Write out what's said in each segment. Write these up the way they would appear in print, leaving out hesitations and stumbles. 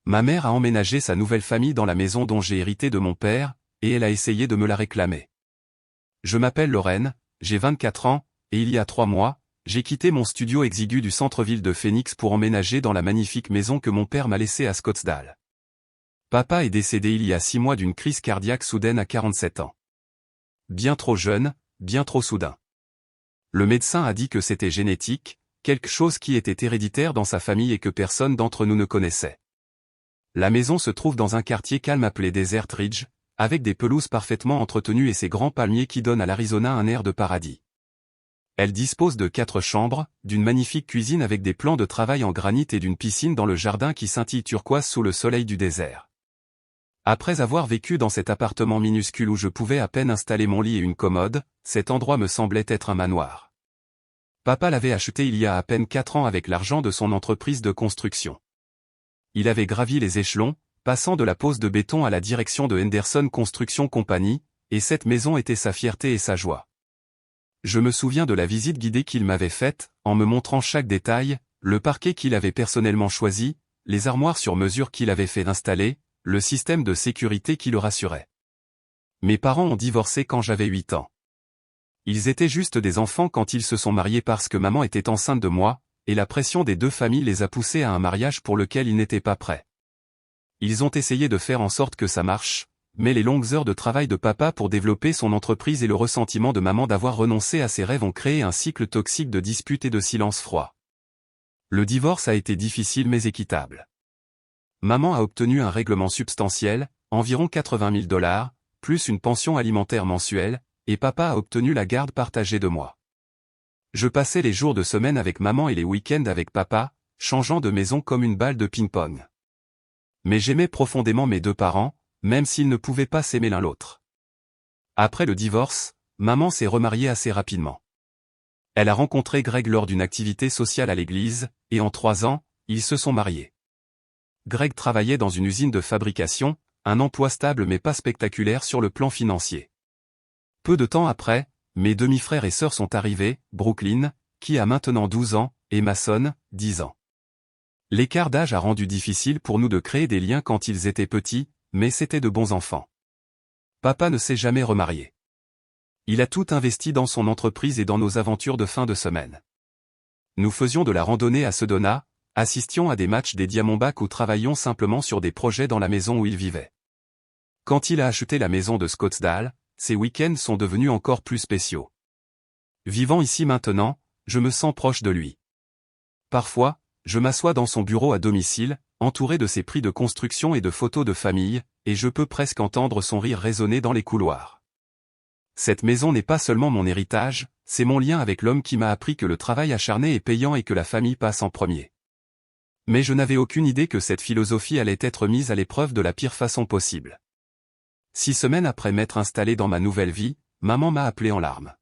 Ma mère a emménagé sa nouvelle famille dans la maison dont j'ai hérité de mon père, et elle a essayé de me la réclamer. Je m'appelle Lorraine, j'ai 24 ans, et il y a 3 mois, j'ai quitté mon studio exigu du centre-ville de Phoenix pour emménager dans la magnifique maison que mon père m'a laissée à Scottsdale. Papa est décédé il y a 6 mois d'une crise cardiaque soudaine à 47 ans. Bien trop jeune, bien trop soudain. Le médecin a dit que c'était génétique, quelque chose qui était héréditaire dans sa famille et que personne d'entre nous ne connaissait. La maison se trouve dans un quartier calme appelé Desert Ridge, avec des pelouses parfaitement entretenues et ses grands palmiers qui donnent à l'Arizona un air de paradis. Elle dispose de 4 chambres, d'une magnifique cuisine avec des plans de travail en granit et d'une piscine dans le jardin qui scintille turquoise sous le soleil du désert. Après avoir vécu dans cet appartement minuscule où je pouvais à peine installer mon lit et une commode, cet endroit me semblait être un manoir. Papa l'avait acheté il y a à peine 4 ans avec l'argent de son entreprise de construction. Il avait gravi les échelons, passant de la pose de béton à la direction de Henderson Construction Company, et cette maison était sa fierté et sa joie. Je me souviens de la visite guidée qu'il m'avait faite, en me montrant chaque détail, le parquet qu'il avait personnellement choisi, les armoires sur mesure qu'il avait fait installer, le système de sécurité qui le rassurait. Mes parents ont divorcé quand j'avais 8 ans. Ils étaient juste des enfants quand ils se sont mariés parce que maman était enceinte de moi, et la pression des deux familles les a poussés à un mariage pour lequel ils n'étaient pas prêts. Ils ont essayé de faire en sorte que ça marche, mais les longues heures de travail de papa pour développer son entreprise et le ressentiment de maman d'avoir renoncé à ses rêves ont créé un cycle toxique de disputes et de silence froid. Le divorce a été difficile mais équitable. Maman a obtenu un règlement substantiel, environ 80 000 $, plus une pension alimentaire mensuelle, et papa a obtenu la garde partagée de moi. Je passais les jours de semaine avec maman et les week-ends avec papa, changeant de maison comme une balle de ping-pong. Mais j'aimais profondément mes 2 parents, même s'ils ne pouvaient pas s'aimer l'un l'autre. Après le divorce, maman s'est remariée assez rapidement. Elle a rencontré Greg lors d'une activité sociale à l'église, et en 3 ans, ils se sont mariés. Greg travaillait dans une usine de fabrication, un emploi stable mais pas spectaculaire sur le plan financier. Peu de temps après, mes demi-frères et sœurs sont arrivés, Brooklyn, qui a maintenant 12 ans, et Mason, 10 ans. L'écart d'âge a rendu difficile pour nous de créer des liens quand ils étaient petits, mais c'étaient de bons enfants. Papa ne s'est jamais remarié. Il a tout investi dans son entreprise et dans nos aventures de fin de semaine. Nous faisions de la randonnée à Sedona, assistions à des matchs des Diamondbacks ou travaillions simplement sur des projets dans la maison où il vivait. Quand il a acheté la maison de Scottsdale, ses week-ends sont devenus encore plus spéciaux. Vivant ici maintenant, je me sens proche de lui. Parfois, je m'assois dans son bureau à domicile, entouré de ses prix de construction et de photos de famille, et je peux presque entendre son rire résonner dans les couloirs. Cette maison n'est pas seulement mon héritage, c'est mon lien avec l'homme qui m'a appris que le travail acharné est payant et que la famille passe en premier. Mais je n'avais aucune idée que cette philosophie allait être mise à l'épreuve de la pire façon possible. 6 semaines après m'être installé dans ma nouvelle vie, maman m'a appelé en larmes.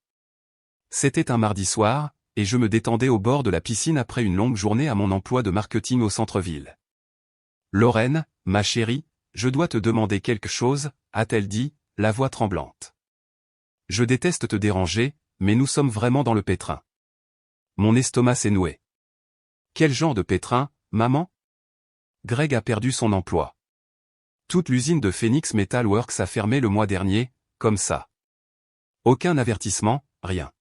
C'était un mardi soir, et je me détendais au bord de la piscine après une longue journée à mon emploi de marketing au centre-ville. « Lorraine, ma chérie, je dois te demander quelque chose », a-t-elle dit, la voix tremblante. « Je déteste te déranger, mais nous sommes vraiment dans le pétrin. » Mon estomac s'est noué. « Quel genre de pétrin, maman ? » Greg a perdu son emploi. Toute l'usine de Phoenix Metal Works a fermé le mois dernier, comme ça. Aucun avertissement, rien.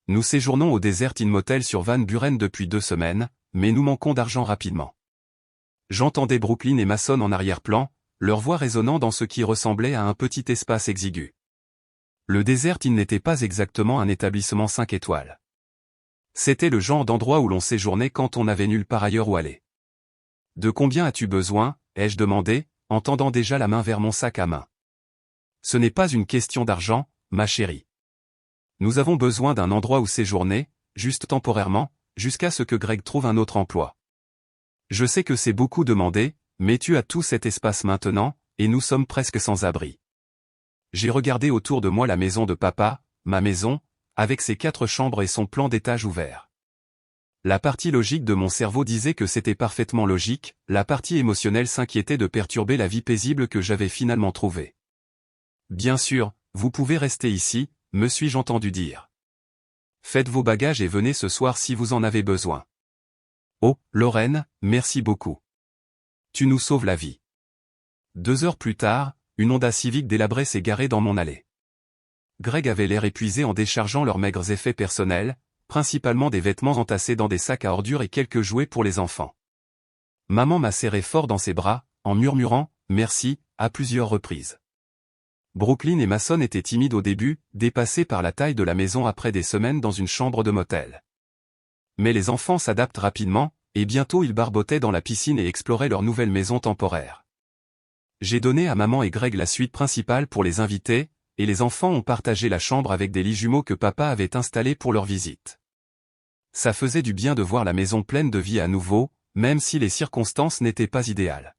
Nous séjournons au Desert Inn Motel sur Van Buren depuis 2 semaines, mais nous manquons d'argent rapidement. J'entendais Brooklyn et Mason en arrière-plan, leur voix résonnant dans ce qui ressemblait à un petit espace exigu. Le Desert Inn n'était pas exactement un établissement 5 étoiles. C'était le genre d'endroit où l'on séjournait quand on n'avait nulle part ailleurs où aller. « De combien as-tu besoin ?» ai-je demandé, en tendant déjà la main vers mon sac à main. « Ce n'est pas une question d'argent, ma chérie. Nous avons besoin d'un endroit où séjourner, juste temporairement, jusqu'à ce que Greg trouve un autre emploi. Je sais que c'est beaucoup demandé, mais tu as tout cet espace maintenant, et nous sommes presque sans abri. » J'ai regardé autour de moi la maison de papa, ma maison, avec ses 4 chambres et son plan d'étage ouvert. La partie logique de mon cerveau disait que c'était parfaitement logique, la partie émotionnelle s'inquiétait de perturber la vie paisible que j'avais finalement trouvée. « Bien sûr, vous pouvez rester ici, me suis-je entendu dire. Faites vos bagages et venez ce soir si vous en avez besoin. Oh, Lorraine, merci beaucoup. tu nous sauves la vie. 2 heures plus tard, une Honda Civic délabrée s'est garée dans mon allée. Greg avait l'air épuisé en déchargeant leurs maigres effets personnels, principalement des vêtements entassés dans des sacs à ordures et quelques jouets pour les enfants. Maman m'a serré fort dans ses bras, en murmurant « merci » à plusieurs reprises. Brooklyn et Mason étaient timides au début, dépassés par la taille de la maison après des semaines dans une chambre de motel. Mais les enfants s'adaptent rapidement, et bientôt ils barbotaient dans la piscine et exploraient leur nouvelle maison temporaire. J'ai donné à maman et Greg la suite principale pour les invités, et les enfants ont partagé la chambre avec des lits jumeaux que papa avait installés pour leur visite. Ça faisait du bien de voir la maison pleine de vie à nouveau, même si les circonstances n'étaient pas idéales.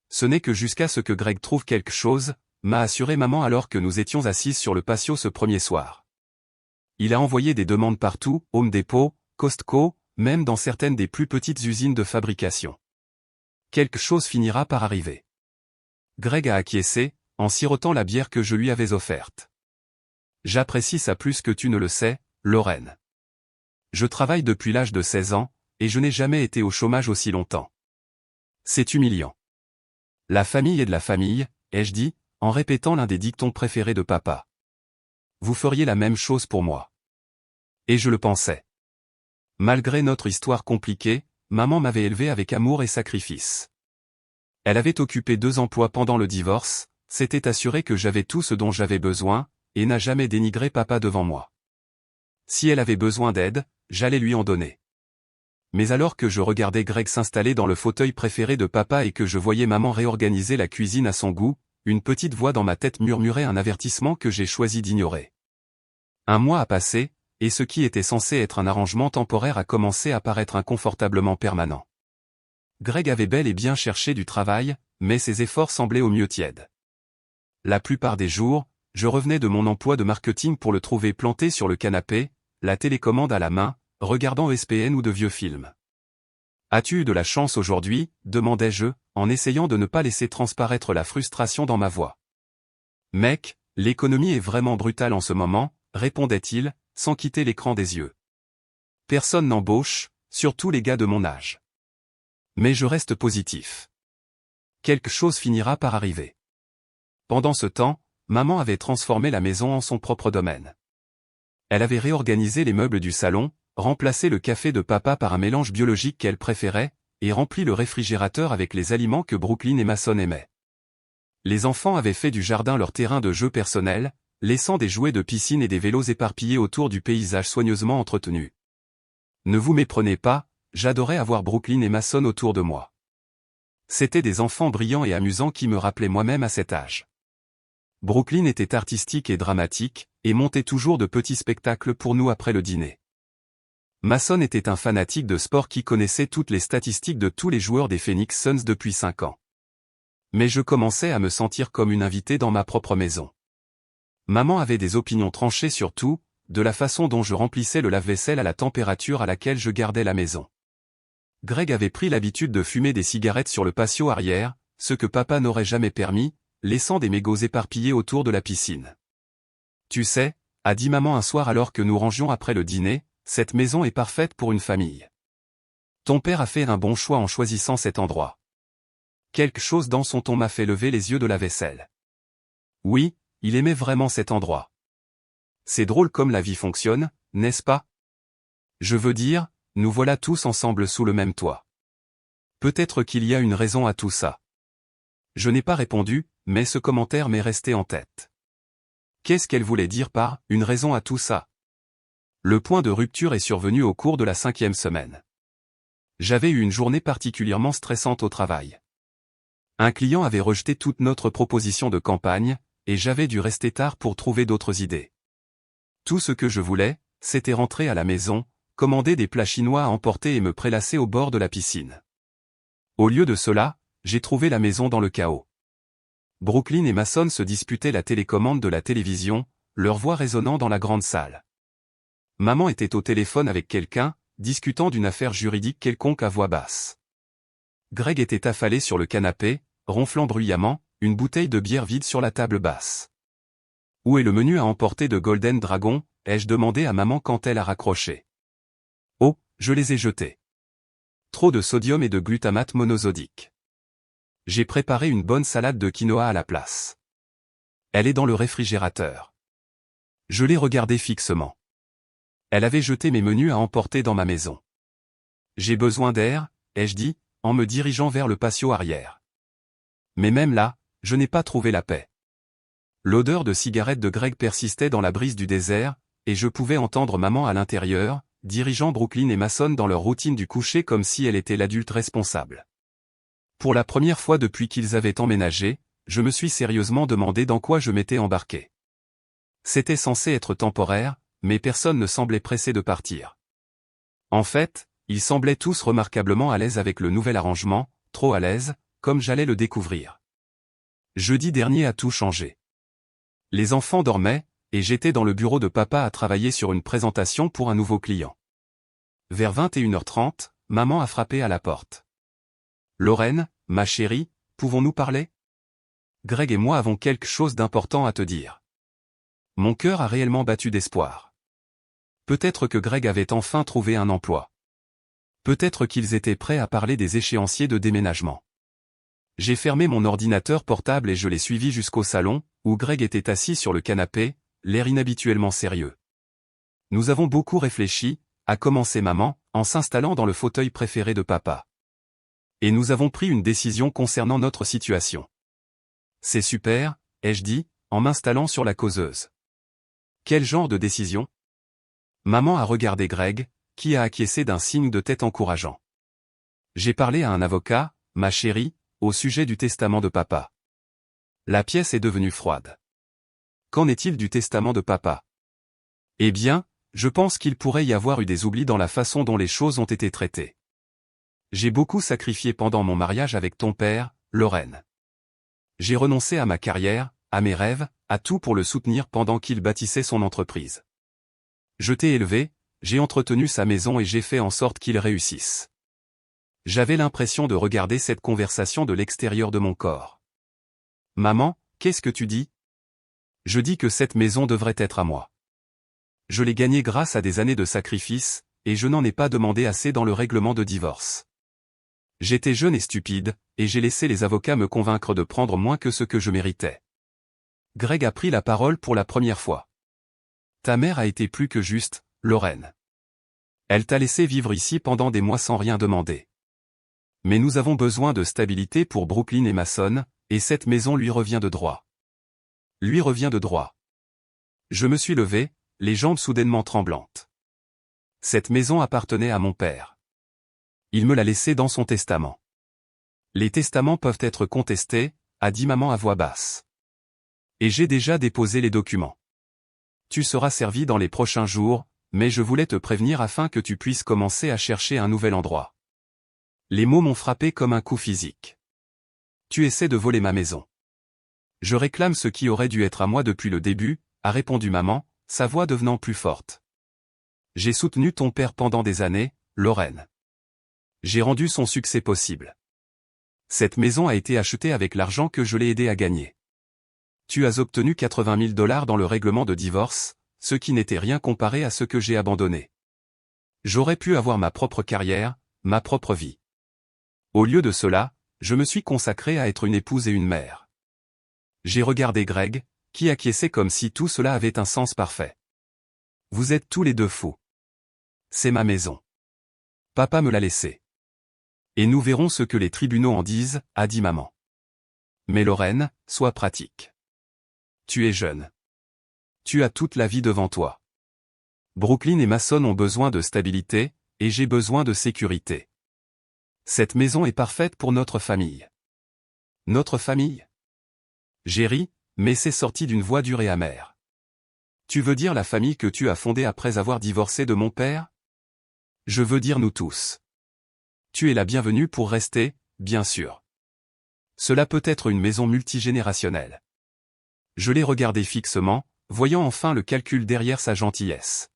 Ce n'est que jusqu'à ce que Greg trouve quelque chose, m'a assuré maman alors que nous étions assises sur le patio ce premier soir. Il a envoyé des demandes partout, Home Depot, Costco, même dans certaines des plus petites usines de fabrication. Quelque chose finira par arriver. Greg a acquiescé, en sirotant la bière que je lui avais offerte. J'apprécie ça plus que tu ne le sais, Lorraine. Je travaille depuis l'âge de 16 ans, et je n'ai jamais été au chômage aussi longtemps. C'est humiliant. La famille est de la famille, ai-je dit, en répétant l'un des dictons préférés de papa. Vous feriez la même chose pour moi. Et je le pensais. Malgré notre histoire compliquée, maman m'avait élevé avec amour et sacrifice. Elle avait occupé 2 emplois pendant le divorce, s'était assurée que j'avais tout ce dont j'avais besoin, et n'a jamais dénigré papa devant moi. Si elle avait besoin d'aide, j'allais lui en donner. Mais alors que je regardais Greg s'installer dans le fauteuil préféré de papa et que je voyais maman réorganiser la cuisine à son goût, une petite voix dans ma tête murmurait un avertissement que j'ai choisi d'ignorer. 1 mois a passé, et ce qui était censé être un arrangement temporaire a commencé à paraître inconfortablement permanent. Greg avait bel et bien cherché du travail, mais ses efforts semblaient au mieux tièdes. La plupart des jours, je revenais de mon emploi de marketing pour le trouver planté sur le canapé, la télécommande à la main, regardant ESPN ou de vieux films. « As-tu eu de la chance aujourd'hui » demandai-je, en essayant de ne pas laisser transparaître la frustration dans ma voix. « Mec, l'économie est vraiment brutale en ce moment » répondait-il, sans quitter l'écran des yeux. « Personne n'embauche, surtout les gars de mon âge. Mais je reste positif. Quelque chose finira par arriver. » Pendant ce temps, maman avait transformé la maison en son propre domaine. Elle avait réorganisé les meubles du salon, remplacé le café de papa par un mélange biologique qu'elle préférait, et rempli le réfrigérateur avec les aliments que Brooklyn et Mason aimaient. Les enfants avaient fait du jardin leur terrain de jeu personnel, laissant des jouets de piscine et des vélos éparpillés autour du paysage soigneusement entretenu. Ne vous méprenez pas, j'adorais avoir Brooklyn et Mason autour de moi. C'étaient des enfants brillants et amusants qui me rappelaient moi-même à cet âge. Brooklyn était artistique et dramatique, et montait toujours de petits spectacles pour nous après le dîner. Mason était un fanatique de sport qui connaissait toutes les statistiques de tous les joueurs des Phoenix Suns depuis 5 ans. Mais je commençais à me sentir comme une invitée dans ma propre maison. Maman avait des opinions tranchées sur tout, de la façon dont je remplissais le lave-vaisselle à la température à laquelle je gardais la maison. Greg avait pris l'habitude de fumer des cigarettes sur le patio arrière, ce que papa n'aurait jamais permis, laissant des mégots éparpillés autour de la piscine. « Tu sais » a dit maman un soir alors que nous rangions après le dîner, « cette maison est parfaite pour une famille. Ton père a fait un bon choix en choisissant cet endroit. » Quelque chose dans son ton m'a fait lever les yeux de la vaisselle. Oui, il aimait vraiment cet endroit. C'est drôle comme la vie fonctionne, n'est-ce pas? Je veux dire, nous voilà tous ensemble sous le même toit. Peut-être qu'il y a une raison à tout ça. Je n'ai pas répondu, mais ce commentaire m'est resté en tête. Qu'est-ce qu'elle voulait dire par « une raison à tout ça » ? Le point de rupture est survenu au cours de la 5e semaine. J'avais eu une journée particulièrement stressante au travail. Un client avait rejeté toute notre proposition de campagne, et j'avais dû rester tard pour trouver d'autres idées. Tout ce que je voulais, c'était rentrer à la maison, commander des plats chinois à emporter et me prélasser au bord de la piscine. Au lieu de cela, j'ai trouvé la maison dans le chaos. Brooklyn et Mason se disputaient la télécommande de la télévision, leur voix résonnant dans la grande salle. Maman était au téléphone avec quelqu'un, discutant d'une affaire juridique quelconque à voix basse. Greg était affalé sur le canapé, ronflant bruyamment, une bouteille de bière vide sur la table basse. « Où est le menu à emporter de Golden Dragon » ai-je demandé à maman quand elle a raccroché. « Oh, je les ai jetés. Trop de sodium et de glutamate monosodique. J'ai préparé une bonne salade de quinoa à la place. Elle est dans le réfrigérateur. Je l'ai regardée fixement. Elle avait jeté mes menus à emporter dans ma maison. J'ai besoin d'air, ai-je dit, en me dirigeant vers le patio arrière. Mais même là, je n'ai pas trouvé la paix. L'odeur de cigarette de Greg persistait dans la brise du désert, et je pouvais entendre maman à l'intérieur, dirigeant Brooklyn et Mason dans leur routine du coucher comme si elle était l'adulte responsable. Pour la première fois depuis qu'ils avaient emménagé, je me suis sérieusement demandé dans quoi je m'étais embarqué. C'était censé être temporaire, mais personne ne semblait pressé de partir. En fait, ils semblaient tous remarquablement à l'aise avec le nouvel arrangement, trop à l'aise, comme j'allais le découvrir. Jeudi dernier a tout changé. Les enfants dormaient, et j'étais dans le bureau de papa à travailler sur une présentation pour un nouveau client. Vers 21h30, maman a frappé à la porte. « Lorraine, ma chérie, pouvons-nous parler ? Greg et moi avons quelque chose d'important à te dire. » Mon cœur a réellement battu d'espoir. Peut-être que Greg avait enfin trouvé un emploi. Peut-être qu'ils étaient prêts à parler des échéanciers de déménagement. J'ai fermé mon ordinateur portable et je l'ai suivi jusqu'au salon, où Greg était assis sur le canapé, l'air inhabituellement sérieux. Nous avons beaucoup réfléchi, a commencé maman, en s'installant dans le fauteuil préféré de papa. Et nous avons pris une décision concernant notre situation. C'est super, ai-je dit, en m'installant sur la causeuse. Quel genre de décision ? Maman a regardé Greg, qui a acquiescé d'un signe de tête encourageant. J'ai parlé à un avocat, ma chérie, au sujet du testament de papa. La pièce est devenue froide. Qu'en est-il du testament de papa ? Eh bien, je pense qu'il pourrait y avoir eu des oublis dans la façon dont les choses ont été traitées. J'ai beaucoup sacrifié pendant mon mariage avec ton père, Lorraine. J'ai renoncé à ma carrière, à mes rêves, à tout pour le soutenir pendant qu'il bâtissait son entreprise. Je t'ai élevé, j'ai entretenu sa maison et j'ai fait en sorte qu'il réussisse. J'avais l'impression de regarder cette conversation de l'extérieur de mon corps. Maman, qu'est-ce que tu dis ? Je dis que cette maison devrait être à moi. Je l'ai gagnée grâce à des années de sacrifice, et je n'en ai pas demandé assez dans le règlement de divorce. J'étais jeune et stupide, et j'ai laissé les avocats me convaincre de prendre moins que ce que je méritais. Greg a pris la parole pour la première fois. Ta mère a été plus que juste, Lorraine. Elle t'a laissé vivre ici pendant des mois sans rien demander. Mais nous avons besoin de stabilité pour Brooklyn et Mason, et cette maison lui revient de droit. Lui revient de droit. Je me suis levé, les jambes soudainement tremblantes. Cette maison appartenait à mon père. Il me l'a laissée dans son testament. Les testaments peuvent être contestés, a dit maman à voix basse. Et j'ai déjà déposé les documents. Tu seras servi dans les prochains jours, mais je voulais te prévenir afin que tu puisses commencer à chercher un nouvel endroit. Les mots m'ont frappé comme un coup physique. Tu essaies de voler ma maison. Je réclame ce qui aurait dû être à moi depuis le début, a répondu maman, sa voix devenant plus forte. J'ai soutenu ton père pendant des années, Lorraine. J'ai rendu son succès possible. Cette maison a été achetée avec l'argent que je l'ai aidé à gagner. Tu as obtenu 80 000 $ dans le règlement de divorce, ce qui n'était rien comparé à ce que j'ai abandonné. J'aurais pu avoir ma propre carrière, ma propre vie. Au lieu de cela, je me suis consacré à être une épouse et une mère. J'ai regardé Greg, qui acquiesçait comme si tout cela avait un sens parfait. Vous êtes tous les deux fous. C'est ma maison. Papa me l'a laissée. Et nous verrons ce que les tribunaux en disent, a dit maman. Mais Lorraine, sois pratique. Tu es jeune. Tu as toute la vie devant toi. Brooklyn et Mason ont besoin de stabilité, et j'ai besoin de sécurité. Cette maison est parfaite pour notre famille. Notre famille ? J'ai ri, mais c'est sorti d'une voix dure et amère. Tu veux dire la famille que tu as fondée après avoir divorcé de mon père ? Je veux dire nous tous. Tu es la bienvenue pour rester, bien sûr. Cela peut être une maison multigénérationnelle. Je l'ai regardé fixement, voyant enfin le calcul derrière sa gentillesse.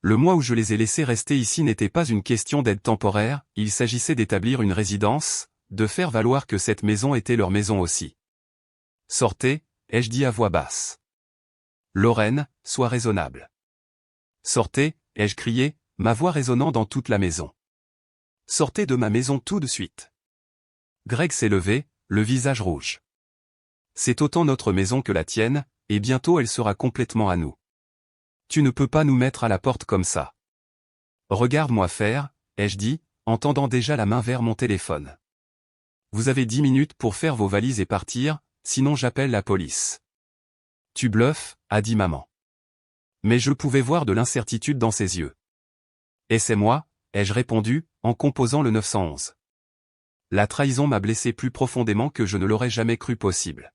Le mois où je les ai laissés rester ici n'était pas une question d'aide temporaire, il s'agissait d'établir une résidence, de faire valoir que cette maison était leur maison aussi. Sortez, ai-je dit à voix basse. Lorraine, sois raisonnable. Sortez, ai-je crié, ma voix résonnant dans toute la maison. Sortez de ma maison tout de suite. Greg s'est levé, le visage rouge. C'est autant notre maison que la tienne, et bientôt elle sera complètement à nous. Tu ne peux pas nous mettre à la porte comme ça. Regarde-moi faire, ai-je dit, en tendant déjà la main vers mon téléphone. Vous avez 10 minutes pour faire vos valises et partir, sinon j'appelle la police. Tu bluffes, a dit maman. Mais je pouvais voir de l'incertitude dans ses yeux. Et c'est moi, ai-je répondu, en composant le 911. La trahison m'a blessé plus profondément que je ne l'aurais jamais cru possible.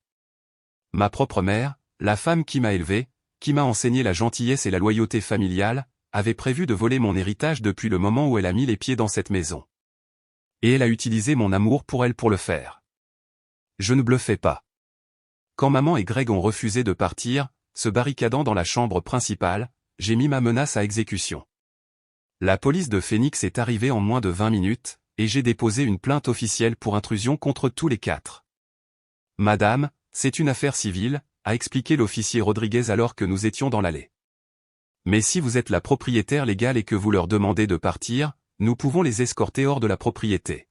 Ma propre mère, la femme qui m'a élevé, qui m'a enseigné la gentillesse et la loyauté familiale, avait prévu de voler mon héritage depuis le moment où elle a mis les pieds dans cette maison. Et elle a utilisé mon amour pour elle pour le faire. Je ne bluffais pas. Quand maman et Greg ont refusé de partir, se barricadant dans la chambre principale, j'ai mis ma menace à exécution. La police de Phoenix est arrivée en moins de 20 minutes, et j'ai déposé une plainte officielle pour intrusion contre tous les 4. Madame, c'est une affaire civile, a expliqué l'officier Rodriguez alors que nous étions dans l'allée. Mais si vous êtes la propriétaire légale et que vous leur demandez de partir, nous pouvons les escorter hors de la propriété.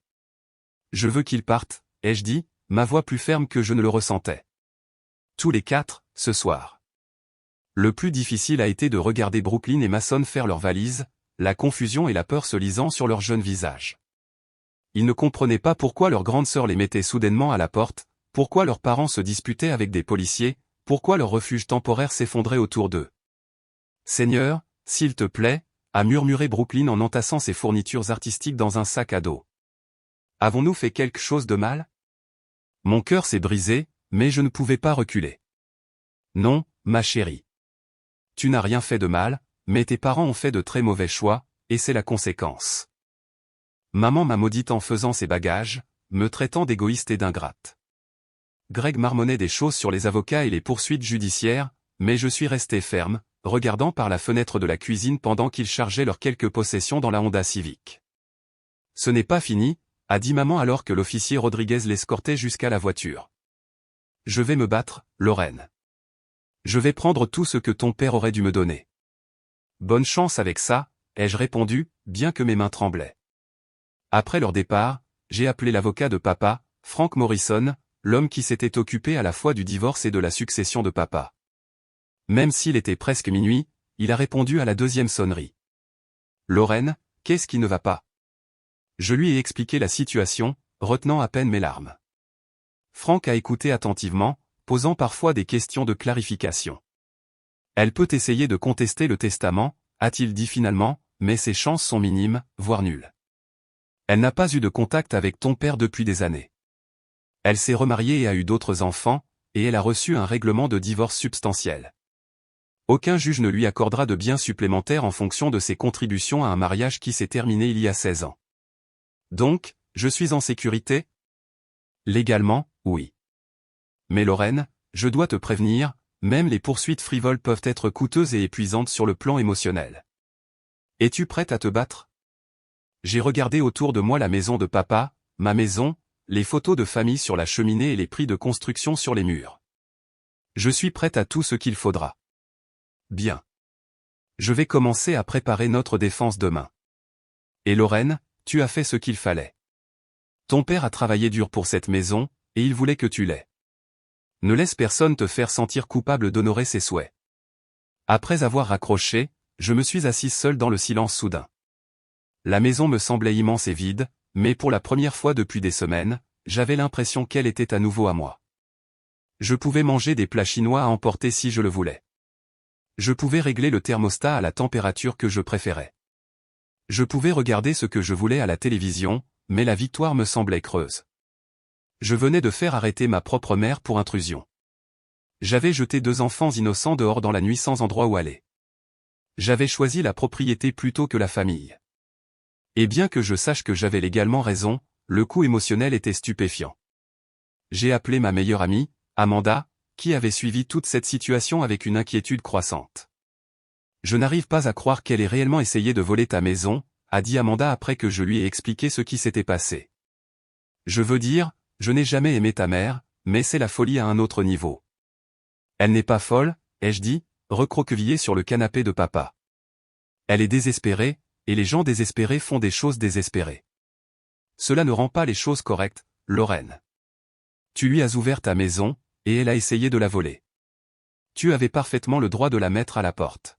Je veux qu'ils partent, ai-je dit, ma voix plus ferme que je ne le ressentais. Tous les 4, ce soir. Le plus difficile a été de regarder Brooklyn et Mason faire leurs valises, la confusion et la peur se lisant sur leurs jeunes visages. Ils ne comprenaient pas pourquoi leur grande sœur les mettait soudainement à la porte, pourquoi leurs parents se disputaient avec des policiers, pourquoi leur refuge temporaire s'effondrait autour d'eux. Seigneur, s'il te plaît, a murmuré Brooklyn en entassant ses fournitures artistiques dans un sac à dos. Avons-nous fait quelque chose de mal? Mon cœur s'est brisé, mais je ne pouvais pas reculer. Non, ma chérie. Tu n'as rien fait de mal, mais tes parents ont fait de très mauvais choix, et c'est la conséquence. Maman m'a maudite en faisant ses bagages, me traitant d'égoïste et d'ingrate. Greg marmonnait des choses sur les avocats et les poursuites judiciaires, mais je suis resté ferme, regardant par la fenêtre de la cuisine pendant qu'ils chargeaient leurs quelques possessions dans la Honda Civic. Ce n'est pas fini, a dit maman alors que l'officier Rodriguez l'escortait jusqu'à la voiture. Je vais me battre, Lorraine. Je vais prendre tout ce que ton père aurait dû me donner. Bonne chance avec ça, ai-je répondu, bien que mes mains tremblaient. Après leur départ, j'ai appelé l'avocat de papa, Frank Morrison, l'homme qui s'était occupé à la fois du divorce et de la succession de papa. Même s'il était presque minuit, il a répondu à la deuxième sonnerie. Lorraine, qu'est-ce qui ne va pas? Je lui ai expliqué la situation, retenant à peine mes larmes. Frank a écouté attentivement, posant parfois des questions de clarification. Elle peut essayer de contester le testament, a-t-il dit finalement, mais ses chances sont minimes, voire nulles. Elle n'a pas eu de contact avec ton père depuis des années. Elle s'est remariée et a eu d'autres enfants, et elle a reçu un règlement de divorce substantiel. Aucun juge ne lui accordera de biens supplémentaires en fonction de ses contributions à un mariage qui s'est terminé il y a 16 ans. Donc, je suis en sécurité? Légalement, oui. Mais Lorraine, je dois te prévenir, même les poursuites frivoles peuvent être coûteuses et épuisantes sur le plan émotionnel. Es-tu prête à te battre? J'ai regardé autour de moi la maison de papa, ma maison, les photos de famille sur la cheminée et les prix de construction sur les murs. Je suis prête à tout ce qu'il faudra. Bien. Je vais commencer à préparer notre défense demain. Et Lorraine, tu as fait ce qu'il fallait. Ton père a travaillé dur pour cette maison, et il voulait que tu l'aies. Ne laisse personne te faire sentir coupable d'honorer ses souhaits. Après avoir raccroché, je me suis assise seule dans le silence soudain. La maison me semblait immense et vide, mais pour la première fois depuis des semaines, j'avais l'impression qu'elle était à nouveau à moi. Je pouvais manger des plats chinois à emporter si je le voulais. Je pouvais régler le thermostat à la température que je préférais. Je pouvais regarder ce que je voulais à la télévision, mais la victoire me semblait creuse. Je venais de faire arrêter ma propre mère pour intrusion. J'avais jeté 2 enfants innocents dehors dans la nuit sans endroit où aller. J'avais choisi la propriété plutôt que la famille. Et bien que je sache que j'avais légalement raison, le coût émotionnel était stupéfiant. J'ai appelé ma meilleure amie, Amanda, qui avait suivi toute cette situation avec une inquiétude croissante. Je n'arrive pas à croire qu'elle ait réellement essayé de voler ta maison, a dit Amanda après que je lui ai expliqué ce qui s'était passé. Je veux dire, je n'ai jamais aimé ta mère, mais c'est la folie à un autre niveau. Elle n'est pas folle, ai-je dit, recroquevillé sur le canapé de papa. Elle est désespérée, et les gens désespérés font des choses désespérées. Cela ne rend pas les choses correctes, Lorraine. Tu lui as ouvert ta maison, et elle a essayé de la voler. Tu avais parfaitement le droit de la mettre à la porte.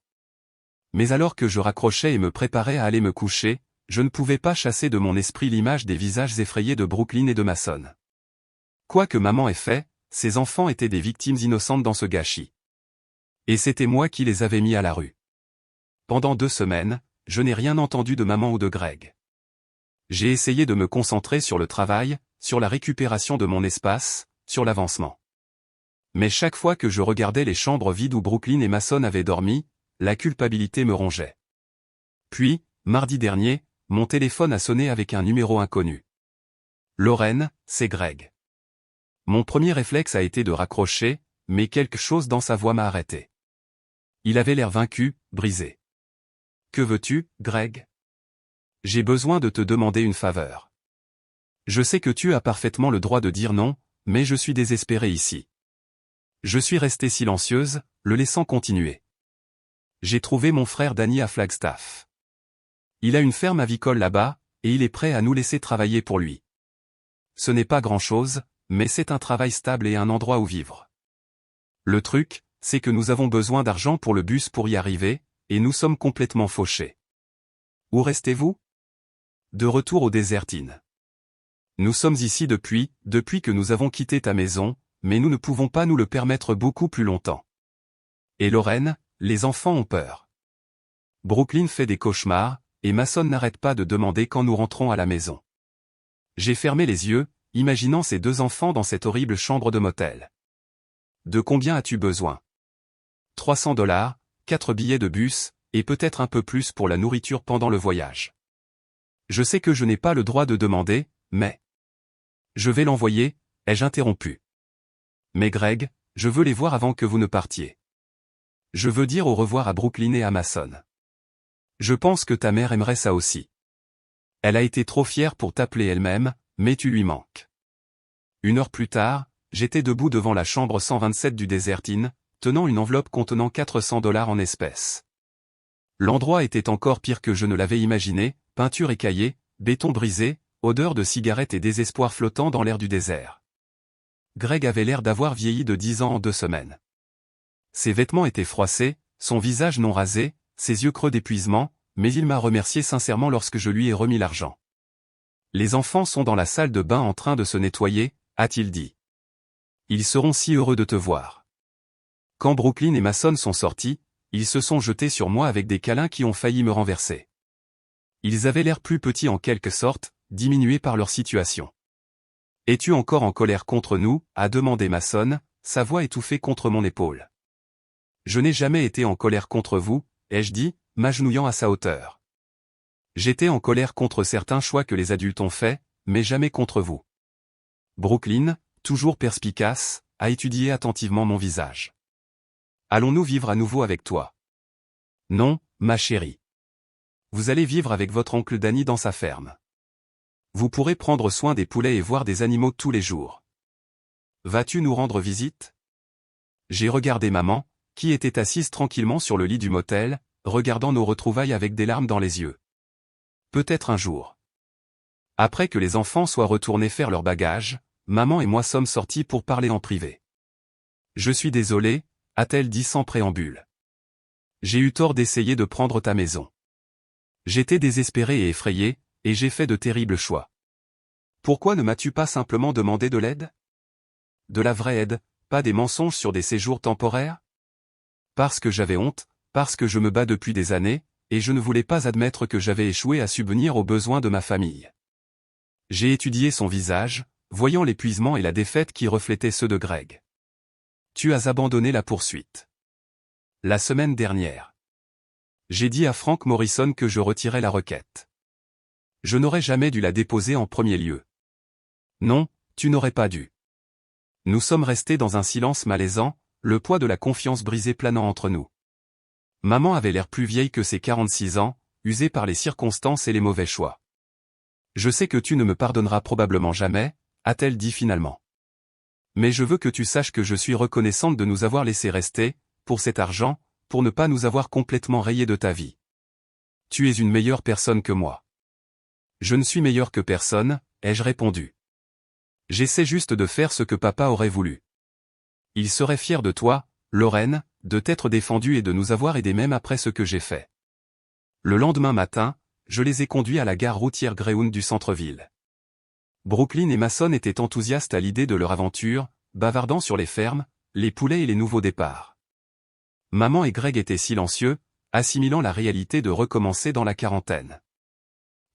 Mais alors que je raccrochais et me préparais à aller me coucher, je ne pouvais pas chasser de mon esprit l'image des visages effrayés de Brooklyn et de Mason. Quoi que maman ait fait, ces enfants étaient des victimes innocentes dans ce gâchis. Et c'était moi qui les avais mis à la rue. Pendant 2 semaines, je n'ai rien entendu de maman ou de Greg. J'ai essayé de me concentrer sur le travail, sur la récupération de mon espace, sur l'avancement. Mais chaque fois que je regardais les chambres vides où Brooklyn et Mason avaient dormi, la culpabilité me rongeait. Puis, mardi dernier, mon téléphone a sonné avec un numéro inconnu. Lorraine, c'est Greg. Mon premier réflexe a été de raccrocher, mais quelque chose dans sa voix m'a arrêté. Il avait l'air vaincu, brisé. Que veux-tu, Greg? J'ai besoin de te demander une faveur. Je sais que tu as parfaitement le droit de dire non, mais je suis désespéré ici. Je suis restée silencieuse, le laissant continuer. J'ai trouvé mon frère Danny à Flagstaff. Il a une ferme avicole là-bas, et il est prêt à nous laisser travailler pour lui. Ce n'est pas grand-chose, mais c'est un travail stable et un endroit où vivre. Le truc, c'est que nous avons besoin d'argent pour le bus pour y arriver, et nous sommes complètement fauchés. Où restez-vous? De retour au Desertine. Nous sommes ici depuis que nous avons quitté ta maison, mais nous ne pouvons pas nous le permettre beaucoup plus longtemps. Et Lorraine, les enfants ont peur. Brooklyn fait des cauchemars, et Mason n'arrête pas de demander quand nous rentrons à la maison. J'ai fermé les yeux, imaginant ces 2 enfants dans cette horrible chambre de motel. De combien as-tu besoin? 300 $, 4 billets de bus, et peut-être un peu plus pour la nourriture pendant le voyage. Je sais que je n'ai pas le droit de demander, mais... Je vais l'envoyer, ai-je interrompu. Mais Greg, je veux les voir avant que vous ne partiez. Je veux dire au revoir à Brooklyn et à Mason. Je pense que ta mère aimerait ça aussi. Elle a été trop fière pour t'appeler elle-même, mais tu lui manques. 1 heure plus tard, j'étais debout devant la chambre 127 du Desertine, tenant une enveloppe contenant 400 $ en espèces. L'endroit était encore pire que je ne l'avais imaginé, peinture écaillée, béton brisé, odeur de cigarette et désespoir flottant dans l'air du désert. Greg avait l'air d'avoir vieilli de 10 ans en 2 semaines. Ses vêtements étaient froissés, son visage non rasé, ses yeux creux d'épuisement, mais il m'a remercié sincèrement lorsque je lui ai remis l'argent. Les enfants sont dans la salle de bain en train de se nettoyer, a-t-il dit. Ils seront si heureux de te voir. Quand Brooklyn et Mason sont sortis, ils se sont jetés sur moi avec des câlins qui ont failli me renverser. Ils avaient l'air plus petits en quelque sorte, diminués par leur situation. « Es-tu encore en colère contre nous ?» a demandé Mason, sa voix étouffée contre mon épaule. « Je n'ai jamais été en colère contre vous, » ai-je dit, m'agenouillant à sa hauteur. J'étais en colère contre certains choix que les adultes ont faits, mais jamais contre vous. Brooklyn, toujours perspicace, a étudié attentivement mon visage. Allons-nous vivre à nouveau avec toi? Non, ma chérie. Vous allez vivre avec votre oncle Danny dans sa ferme. Vous pourrez prendre soin des poulets et voir des animaux tous les jours. Vas-tu nous rendre visite? J'ai regardé maman, qui était assise tranquillement sur le lit du motel, regardant nos retrouvailles avec des larmes dans les yeux. Peut-être un jour. Après que les enfants soient retournés faire leur bagage, maman et moi sommes sortis pour parler en privé. Je suis désolé, a-t-elle dit sans préambule. J'ai eu tort d'essayer de prendre ta maison. J'étais désespéré et effrayé, et j'ai fait de terribles choix. Pourquoi ne m'as-tu pas simplement demandé de l'aide? De la vraie aide, pas des mensonges sur des séjours temporaires? Parce que j'avais honte, parce que je me bats depuis des années, et je ne voulais pas admettre que j'avais échoué à subvenir aux besoins de ma famille. J'ai étudié son visage, voyant l'épuisement et la défaite qui reflétaient ceux de Greg. Tu as abandonné la poursuite. La semaine dernière. J'ai dit à Frank Morrison que je retirais la requête. Je n'aurais jamais dû la déposer en premier lieu. Non, tu n'aurais pas dû. Nous sommes restés dans un silence malaisant, le poids de la confiance brisée planant entre nous. Maman avait l'air plus vieille que ses 46 ans, usée par les circonstances et les mauvais choix. Je sais que tu ne me pardonneras probablement jamais, a-t-elle dit finalement. Mais je veux que tu saches que je suis reconnaissante de nous avoir laissé rester, pour cet argent, pour ne pas nous avoir complètement rayés de ta vie. Tu es une meilleure personne que moi. Je ne suis meilleur que personne, ai-je répondu. J'essaie juste de faire ce que papa aurait voulu. Il serait fier de toi, Lorraine, de t'être défendue et de nous avoir aidés même après ce que j'ai fait. Le lendemain matin, je les ai conduits à la gare routière Greyhound du centre-ville. Brooklyn et Mason étaient enthousiastes à l'idée de leur aventure, bavardant sur les fermes, les poulets et les nouveaux départs. Maman et Greg étaient silencieux, assimilant la réalité de recommencer dans la quarantaine.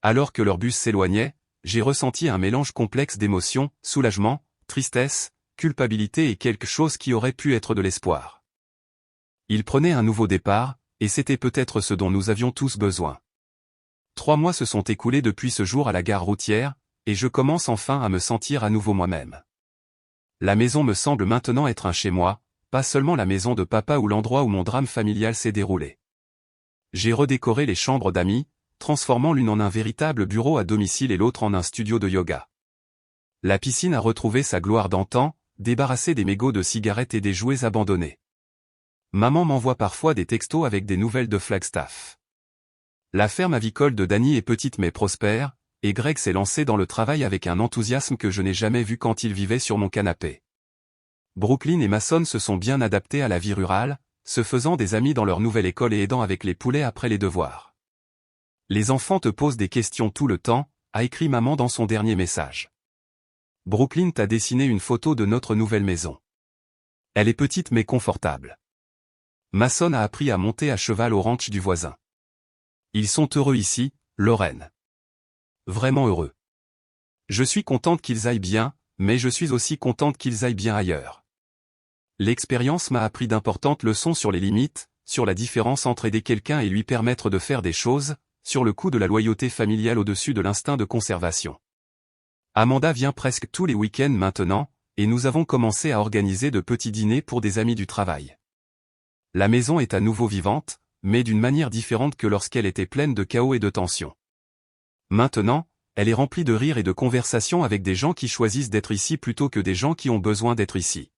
Alors que leur bus s'éloignait, j'ai ressenti un mélange complexe d'émotions, soulagement, tristesse, culpabilité et quelque chose qui aurait pu être de l'espoir. Ils prenaient un nouveau départ, et c'était peut-être ce dont nous avions tous besoin. 3 mois se sont écoulés depuis ce jour à la gare routière, et je commence enfin à me sentir à nouveau moi-même. La maison me semble maintenant être un chez-moi, pas seulement la maison de papa ou l'endroit où mon drame familial s'est déroulé. J'ai redécoré les chambres d'amis, transformant l'une en un véritable bureau à domicile et l'autre en un studio de yoga. La piscine a retrouvé sa gloire d'antan, débarrassée des mégots de cigarettes et des jouets abandonnés. Maman m'envoie parfois des textos avec des nouvelles de Flagstaff. La ferme avicole de Danny est petite mais prospère, et Greg s'est lancé dans le travail avec un enthousiasme que je n'ai jamais vu quand il vivait sur mon canapé. Brooklyn et Mason se sont bien adaptés à la vie rurale, se faisant des amis dans leur nouvelle école et aidant avec les poulets après les devoirs. Les enfants te posent des questions tout le temps, a écrit maman dans son dernier message. Brooklyn t'a dessiné une photo de notre nouvelle maison. Elle est petite mais confortable. Mason a appris à monter à cheval au ranch du voisin. Ils sont heureux ici, Lorraine. Vraiment heureux. Je suis contente qu'ils aillent bien, mais je suis aussi contente qu'ils aillent bien ailleurs. L'expérience m'a appris d'importantes leçons sur les limites, sur la différence entre aider quelqu'un et lui permettre de faire des choses, sur le coût de la loyauté familiale au-dessus de l'instinct de conservation. Amanda vient presque tous les week-ends maintenant, et nous avons commencé à organiser de petits dîners pour des amis du travail. La maison est à nouveau vivante, mais d'une manière différente que lorsqu'elle était pleine de chaos et de tension. Maintenant, elle est remplie de rires et de conversations avec des gens qui choisissent d'être ici plutôt que des gens qui ont besoin d'être ici.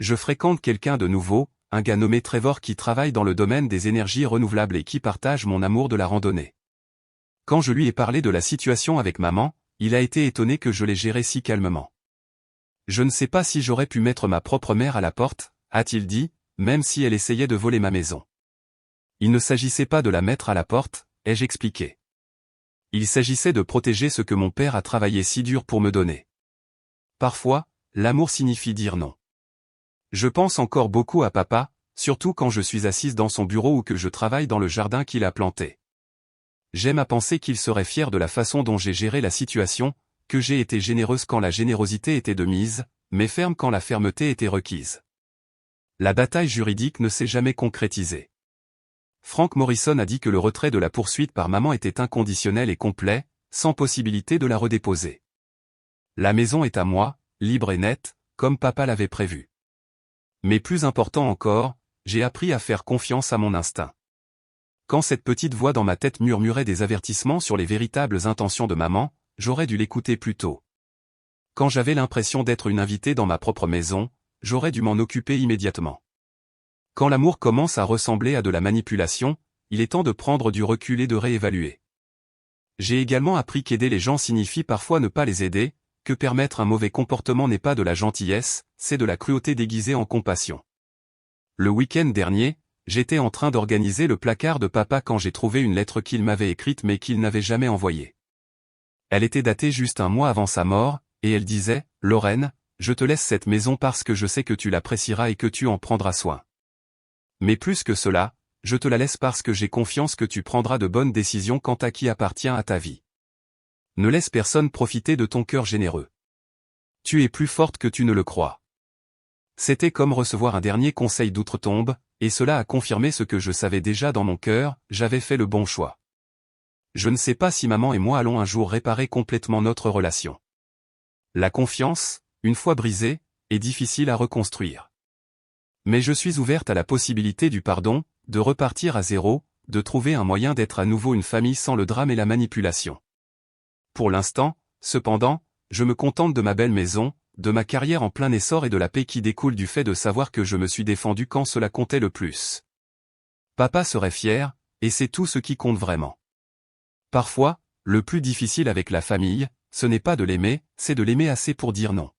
Je fréquente quelqu'un de nouveau, un gars nommé Trevor qui travaille dans le domaine des énergies renouvelables et qui partage mon amour de la randonnée. Quand je lui ai parlé de la situation avec maman, il a été étonné que je l'ai gérée si calmement. Je ne sais pas si j'aurais pu mettre ma propre mère à la porte, a-t-il dit, même si elle essayait de voler ma maison. Il ne s'agissait pas de la mettre à la porte, ai-je expliqué. Il s'agissait de protéger ce que mon père a travaillé si dur pour me donner. Parfois, l'amour signifie dire non. Je pense encore beaucoup à papa, surtout quand je suis assise dans son bureau ou que je travaille dans le jardin qu'il a planté. J'aime à penser qu'il serait fier de la façon dont j'ai géré la situation, que j'ai été généreuse quand la générosité était de mise, mais ferme quand la fermeté était requise. La bataille juridique ne s'est jamais concrétisée. Frank Morrison a dit que le retrait de la poursuite par maman était inconditionnel et complet, sans possibilité de la redéposer. La maison est à moi, libre et nette, comme papa l'avait prévu. Mais plus important encore, j'ai appris à faire confiance à mon instinct. Quand cette petite voix dans ma tête murmurait des avertissements sur les véritables intentions de maman, j'aurais dû l'écouter plus tôt. Quand j'avais l'impression d'être une invitée dans ma propre maison, j'aurais dû m'en occuper immédiatement. Quand l'amour commence à ressembler à de la manipulation, il est temps de prendre du recul et de réévaluer. J'ai également appris qu'aider les gens signifie parfois ne pas les aider, que permettre un mauvais comportement n'est pas de la gentillesse, c'est de la cruauté déguisée en compassion. Le week-end dernier, j'étais en train d'organiser le placard de papa quand j'ai trouvé une lettre qu'il m'avait écrite mais qu'il n'avait jamais envoyée. Elle était datée juste un mois avant sa mort, et elle disait « Lorraine, je te laisse cette maison parce que je sais que tu l'apprécieras et que tu en prendras soin. Mais plus que cela, je te la laisse parce que j'ai confiance que tu prendras de bonnes décisions quant à qui appartient à ta vie. Ne laisse personne profiter de ton cœur généreux. Tu es plus forte que tu ne le crois. » C'était comme recevoir un dernier conseil d'outre-tombe, et cela a confirmé ce que je savais déjà dans mon cœur, j'avais fait le bon choix. Je ne sais pas si maman et moi allons un jour réparer complètement notre relation. La confiance, une fois brisée, est difficile à reconstruire. Mais je suis ouverte à la possibilité du pardon, de repartir à zéro, de trouver un moyen d'être à nouveau une famille sans le drame et la manipulation. Pour l'instant, cependant, je me contente de ma belle maison, de ma carrière en plein essor et de la paix qui découle du fait de savoir que je me suis défendu quand cela comptait le plus. Papa serait fier, et c'est tout ce qui compte vraiment. Parfois, le plus difficile avec la famille, ce n'est pas de l'aimer, c'est de l'aimer assez pour dire non.